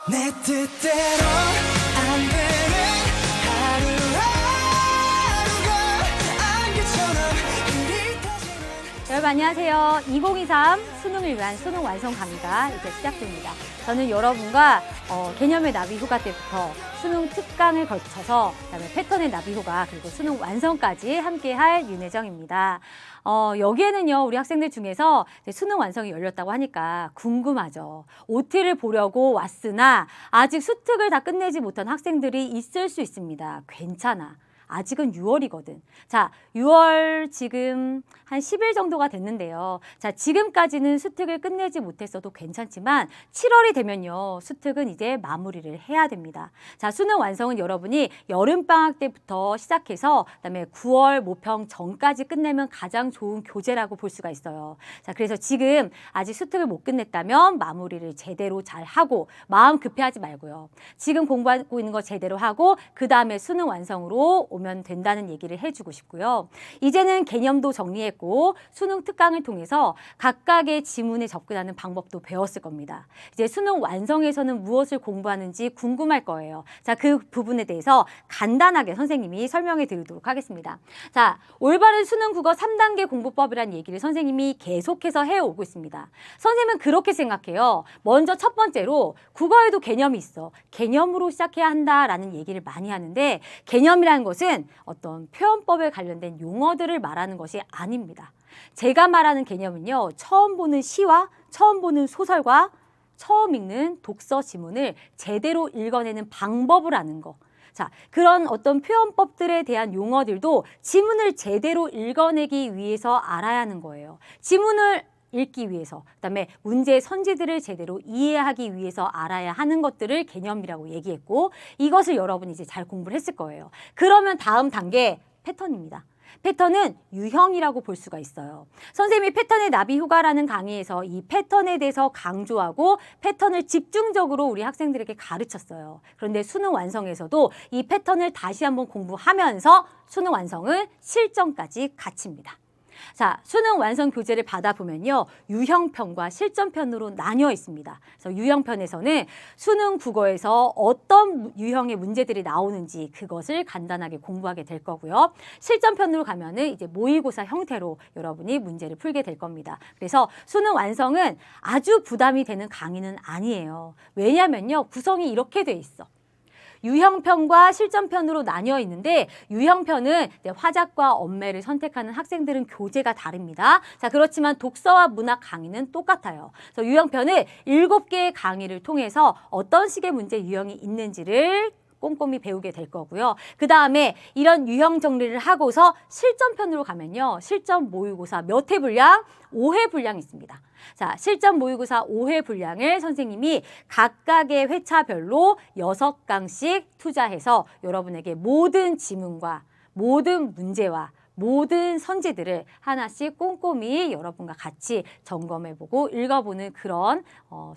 내 뜻대로 안 되는 하루하루가 안개처럼 흐릿해지는. 여러분 안녕하세요. 2023 수능을 위한 수능 완성 강의가 이제 시작됩니다. 저는 여러분과 개념의 나비 휴가 때부터 수능 특강을 거쳐서 그다음에 패턴의 나비 휴가 그리고 수능 완성까지 함께할 윤혜정입니다. 여기에는요 우리 학생들 중에서 이제 수능 완성이 열렸다고 하니까 궁금하죠. OT를 보려고 왔으나 아직 수특을 다 끝내지 못한 학생들이 있을 수 있습니다. 괜찮아. 아직은 6월이거든. 자, 6월 지금 한 10일 정도가 됐는데요. 자, 지금까지는 수특을 끝내지 못했어도 괜찮지만 7월이 되면요. 수특은 이제 마무리를 해야 됩니다. 자, 수능 완성은 여러분이 여름방학 때부터 시작해서 그다음에 9월 모평 전까지 끝내면 가장 좋은 교재라고 볼 수가 있어요. 자, 그래서 지금 아직 수특을 못 끝냈다면 마무리를 제대로 잘 하고 마음 급해하지 말고요. 지금 공부하고 있는 거 제대로 하고 그 다음에 수능 완성으로 오면 된다는 얘기를 해주고 싶고요. 이제는 개념도 정리했고 수능 특강을 통해서 각각의 지문에 접근하는 방법도 배웠을 겁니다. 이제 수능 완성에서는 무엇을 공부하는지 궁금할 거예요. 자, 그 부분에 대해서 간단하게 선생님이 설명해 드리도록 하겠습니다. 자, 올바른 수능 국어 3단계 공부법이라는 얘기를 선생님이 계속해서 해오고 있습니다. 선생님은 그렇게 생각해요. 먼저 첫 번째로 국어에도 개념이 있어. 개념으로 시작해야 한다라는 얘기를 많이 하는데 개념이라는 것은 어떤 표현법에 관련된 용어들을 말하는 것이 아닙니다. 제가 말하는 개념은요. 처음 보는 시와 처음 보는 소설과 처음 읽는 독서 지문을 제대로 읽어내는 방법을 아는 거. 자, 그런 어떤 표현법들에 대한 용어들도 지문을 제대로 읽어내기 위해서 알아야 하는 거예요. 지문을 읽기 위해서, 그다음에 문제의 선지들을 제대로 이해하기 위해서 알아야 하는 것들을 개념이라고 얘기했고 이것을 여러분이 이제 잘 공부를 했을 거예요. 그러면 다음 단계 패턴입니다. 패턴은 유형이라고 볼 수가 있어요. 선생님이 패턴의 나비 휴가라는 강의에서 이 패턴에 대해서 강조하고 패턴을 집중적으로 우리 학생들에게 가르쳤어요. 그런데 수능 완성에서도 이 패턴을 다시 한번 공부하면서 수능 완성은 실전까지 갖춥니다. 자, 수능 완성 교재를 받아보면요. 유형편과 실전편으로 나뉘어 있습니다. 그래서 유형편에서는 수능 국어에서 어떤 유형의 문제들이 나오는지 그것을 간단하게 공부하게 될 거고요. 실전편으로 가면은 이제 모의고사 형태로 여러분이 문제를 풀게 될 겁니다. 그래서 수능 완성은 아주 부담이 되는 강의는 아니에요. 왜냐면요. 구성이 이렇게 돼 있어. 유형편과 실전편으로 나뉘어 있는데 유형편은 화작과 언매를 선택하는 학생들은 교재가 다릅니다. 자, 그렇지만 독서와 문학 강의는 똑같아요. 그래서 유형편은 7개의 강의를 통해서 어떤 식의 문제 유형이 있는지를 꼼꼼히 배우게 될 거고요. 그 다음에 이런 유형 정리를 하고서 실전편으로 가면요. 실전 모의고사 몇 회 분량? 5회 분량이 있습니다. 자, 실전 모의고사 5회 분량을 선생님이 각각의 회차별로 6강씩 투자해서 여러분에게 모든 지문과 모든 문제와 모든 선지들을 하나씩 꼼꼼히 여러분과 같이 점검해보고 읽어보는 그런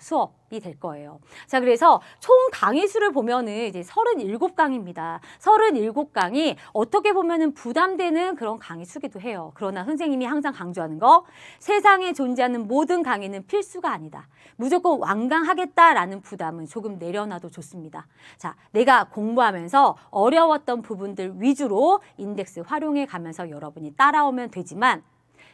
수업이 될 거예요. 자, 그래서 총 강의 수를 보면은 이제 37강입니다. 37강이 어떻게 보면은 부담되는 그런 강의 수기도 해요. 그러나 선생님이 항상 강조하는 거, 세상에 존재하는 모든 강의는 필수가 아니다. 무조건 완강하겠다라는 부담은 조금 내려놔도 좋습니다. 자, 내가 공부하면서 어려웠던 부분들 위주로 인덱스 활용해 가면서 여러분이 따라오면 되지만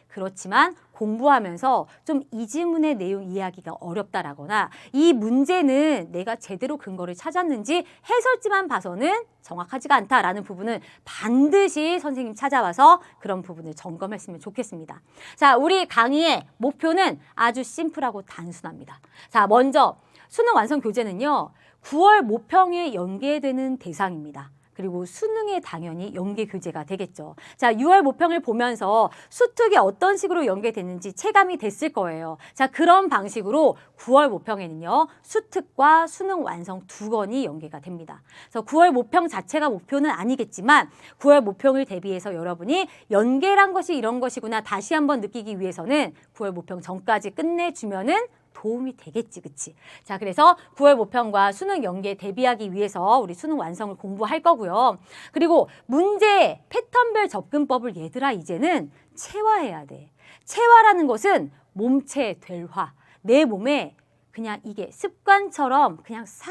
그렇지만 공부하면서 좀 이 지문의 내용 이해하기가 어렵다라거나 이 문제는 내가 제대로 근거를 찾았는지 해설지만 봐서는 정확하지가 않다라는 부분은 반드시 선생님 찾아와서 그런 부분을 점검했으면 좋겠습니다. 자, 우리 강의의 목표는 아주 심플하고 단순합니다. 자, 먼저 수능 완성 교재는요. 9월 모평에 연계되는 대상입니다. 그리고 수능에 당연히 연계 교재가 되겠죠. 자, 6월 모평을 보면서 수특이 어떤 식으로 연계됐는지 체감이 됐을 거예요. 자, 그런 방식으로 9월 모평에는요. 수특과 수능 완성 2권이 연계가 됩니다. 그래서 9월 모평 자체가 목표는 아니겠지만 9월 모평을 대비해서 여러분이 연계란 것이 이런 것이구나 다시 한번 느끼기 위해서는 9월 모평 전까지 끝내주면은 도움이 되겠지, 그치? 자, 그래서 9월 모평과 수능 연계 대비하기 위해서 우리 수능 완성을 공부할 거고요. 그리고 문제 패턴별 접근법을 얘들아 이제는 체화해야 돼. 체화라는 것은 몸체 될화, 내 몸에 그냥 이게 습관처럼 그냥 싹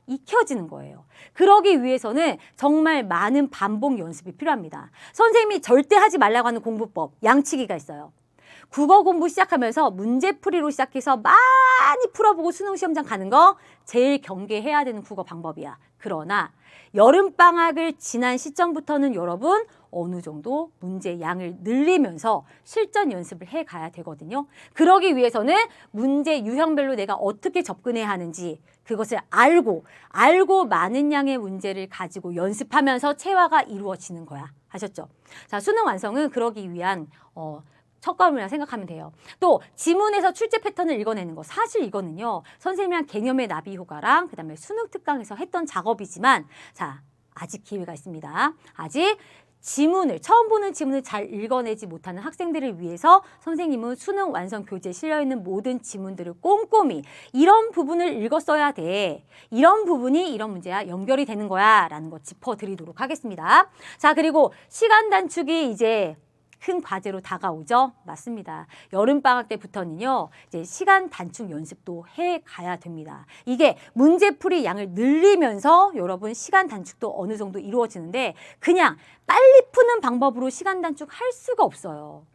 익혀지는 거예요. 그러기 위해서는 정말 많은 반복 연습이 필요합니다. 선생님이 절대 하지 말라고 하는 공부법, 양치기가 있어요. 국어 공부 시작하면서 문제풀이로 시작해서 많이 풀어보고 수능 시험장 가는 거 제일 경계해야 되는 국어 방법이야. 그러나 여름방학을 지난 시점부터는 여러분 어느 정도 문제 양을 늘리면서 실전 연습을 해가야 되거든요. 그러기 위해서는 문제 유형별로 내가 어떻게 접근해야 하는지 그것을 알고 많은 양의 문제를 가지고 연습하면서 체화가 이루어지는 거야. 아셨죠? 자, 수능 완성은 그러기 위한 첫 걸음이라 생각하면 돼요. 또 지문에서 출제 패턴을 읽어내는 거. 사실 이거는요. 선생님이랑 개념의 나비 효과랑 그다음에 수능 특강에서 했던 작업이지만 자, 아직 기회가 있습니다. 아직 처음 보는 지문을 잘 읽어내지 못하는 학생들을 위해서 선생님은 수능 완성 교재에 실려있는 모든 지문들을 꼼꼼히 이런 부분을 읽었어야 돼. 이런 부분이 이런 문제와 연결이 되는 거야. 라는 거 짚어드리도록 하겠습니다. 자, 그리고 시간 단축이 이제 큰 과제로 다가오죠? 맞습니다. 여름방학 때부터는요, 이제 시간 단축 연습도 해 가야 됩니다. 이게 문제풀이 양을 늘리면서 여러분 시간 단축도 어느 정도 이루어지는데 그냥 빨리 푸는 방법으로 시간 단축할 수가 없어요.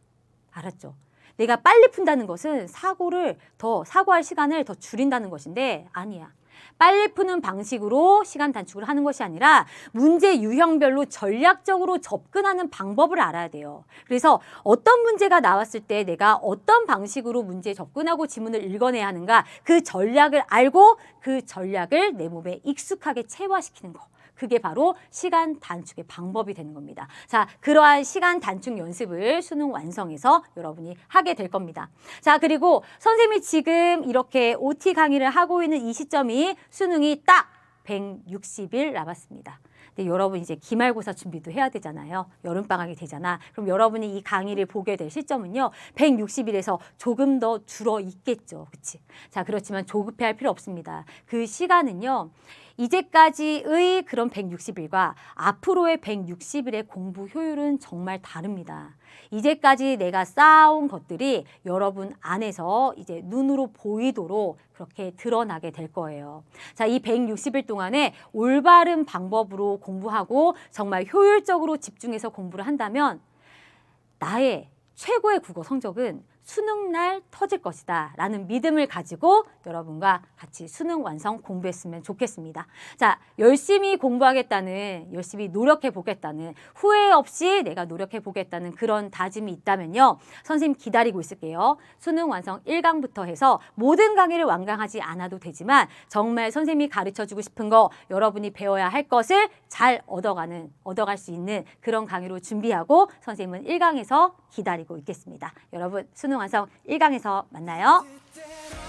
알았죠? 내가 빨리 푼다는 것은 사고할 시간을 더 줄인다는 것인데 아니야. 빨리 푸는 방식으로 시간 단축을 하는 것이 아니라 문제 유형별로 전략적으로 접근하는 방법을 알아야 돼요. 그래서 어떤 문제가 나왔을 때 내가 어떤 방식으로 문제에 접근하고 지문을 읽어내야 하는가 그 전략을 알고 그 전략을 내 몸에 익숙하게 체화시키는 거. 그게 바로 시간 단축의 방법이 되는 겁니다. 자, 그러한 시간 단축 연습을 수능 완성에서 여러분이 하게 될 겁니다. 자, 그리고 선생님이 지금 이렇게 OT 강의를 하고 있는 이 시점이 수능이 딱 160일 남았습니다. 근데 여러분 이제 기말고사 준비도 해야 되잖아요. 여름방학이 되잖아. 그럼 여러분이 이 강의를 보게 될 시점은요. 160일에서 조금 더 줄어 있겠죠. 그치? 자, 그렇지만 조급해할 필요 없습니다. 그 시간은요. 이제까지의 그런 160일과 앞으로의 160일의 공부 효율은 정말 다릅니다. 이제까지 내가 쌓아온 것들이 여러분 안에서 이제 눈으로 보이도록 그렇게 드러나게 될 거예요. 자, 이 160일 동안에 올바른 방법으로 공부하고 정말 효율적으로 집중해서 공부를 한다면 나의 최고의 국어 성적은 수능날 터질 것이다 라는 믿음을 가지고 여러분과 같이 수능 완성 공부했으면 좋겠습니다. 자, 열심히 노력해 보겠다는 후회 없이 내가 노력해 보겠다는 그런 다짐이 있다면요. 선생님 기다리고 있을게요. 수능 완성 1강부터 해서 모든 강의를 완강하지 않아도 되지만 정말 선생님이 가르쳐주고 싶은 거 여러분이 배워야 할 것을 잘 얻어갈 수 있는 그런 강의로 준비하고 선생님은 1강에서 기다리고 있겠습니다. 여러분 수능 완성 1강에서 만나요. 그때로